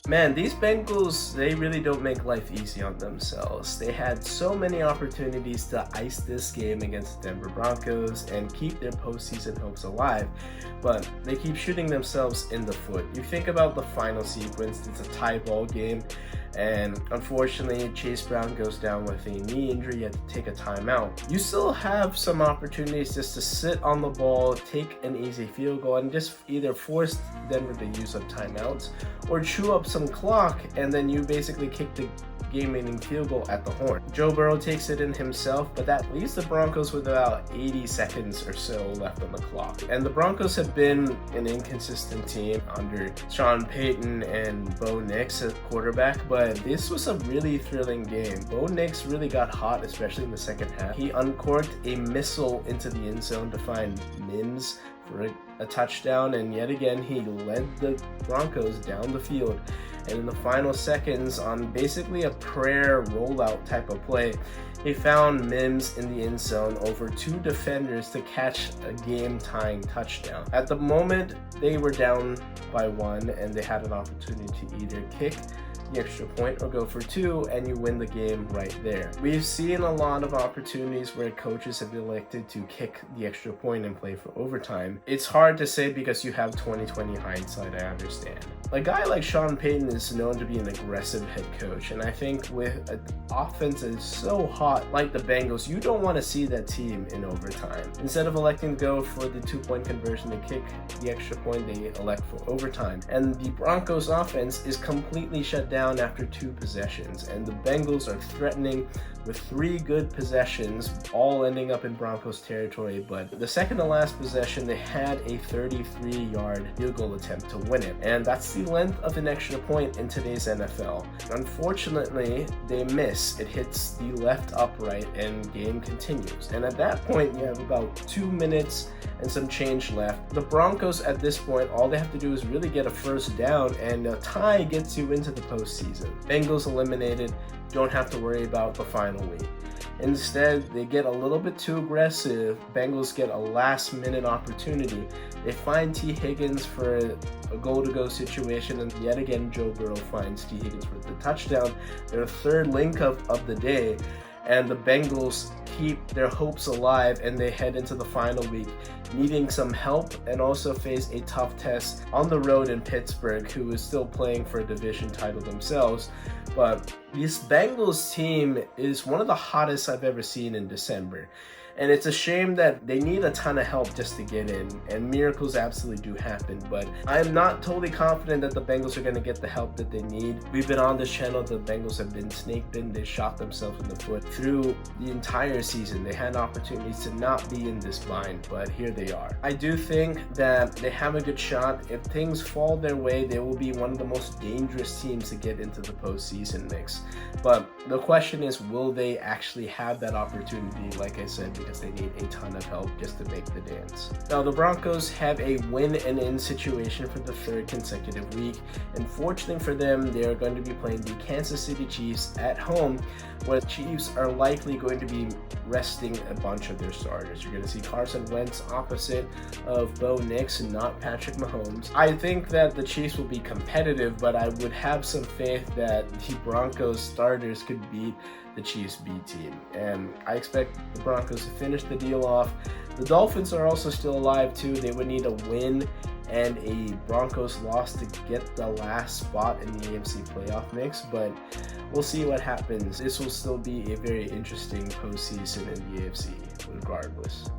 Man, these Bengals, they really don't make life easy on themselves. They had so many opportunities to ice this game against the Denver Broncos and keep their postseason hopes alive, but they keep shooting themselves in the foot. You think about the final sequence, it's a tie ball game, and unfortunately Chase Brown goes down with a knee injury. You have to take a timeout. You still have some opportunities just to sit on the ball, take an easy field goal, and just either force Denver to use up timeouts or chew up some clock, and then you basically kick the game-winning field goal at the horn. Joe Burrow takes it in himself, but that leaves the Broncos with about 80 seconds or so left on the clock. And the Broncos have been an inconsistent team under Sean Payton and Bo Nix at quarterback, but this was a really thrilling game. Bo Nix really got hot, especially in the second half. He uncorked a missile into the end zone to find Mims for a touchdown, and yet again he led the Broncos down the field. And in the final seconds, on basically a prayer rollout type of play, he found Mims in the end zone over two defenders to catch a game-tying touchdown. At the moment, they were down by one, and they had an opportunity to either kick the extra point or go for two, and you win the game right there. We've seen a lot of opportunities where coaches have elected to kick the extra point and play for overtime. It's hard to say because you have 20/20 hindsight, I understand. A guy like Sean Payton is known to be an aggressive head coach, and I think with an offense that is so hot like the Bengals, you don't want to see that team in overtime. Instead of electing to go for the 2-point conversion to kick the extra point, they elect for overtime. And the Broncos offense is completely shut down after 2 possessions, and the Bengals are threatening with 3 good possessions, all ending up in Broncos territory. But the second to last possession, they had a 33-yard field goal attempt to win it, and that's the length of an extra point in today's NFL. Unfortunately, they miss. It hits the left upright and game continues. And at that point, you have about 2 minutes and some change left. The Broncos at this point, all they have to do is really get a first down, and a tie gets you into the postseason. Bengals eliminated, don't have to worry about the final week. Instead, they get a little bit too aggressive. Bengals get a last-minute opportunity. They find T. Higgins for a goal-to-go situation, and yet again, Joe Burrow finds T. Higgins for the touchdown, their third link of the day. And the Bengals keep their hopes alive, and they head into the final week needing some help and also face a tough test on the road in Pittsburgh, who is still playing for a division title themselves. But this Bengals team is one of the hottest I've ever seen in December. And it's a shame that they need a ton of help just to get in, and miracles absolutely do happen, but I'm not totally confident that the Bengals are going to get the help that they need. We've been on this channel, the Bengals have been snake bitten, they shot themselves in the foot through the entire season. They had opportunities to not be in this bind, but here they are. I do think that they have a good shot. If things fall their way, they will be one of the most dangerous teams to get into the postseason mix. But the question is, will they actually have that opportunity, like I said, because they need a ton of help just to make the dance. Now, the Broncos have a win and in situation for the 3rd consecutive week, and fortunately for them, they are going to be playing the Kansas City Chiefs at home, where the Chiefs are likely going to be resting a bunch of their starters. You're going to see Carson Wentz opposite of Bo Nix and not Patrick Mahomes. I think that the Chiefs will be competitive, but I would have some faith that the Broncos starters could beat the Chiefs B team, and I expect the Broncos to finish the deal off. The Dolphins are also still alive too. They would need a win and a Broncos loss to get the last spot in the AFC playoff mix, but we'll see what happens. This will still be a very interesting postseason in the AFC regardless.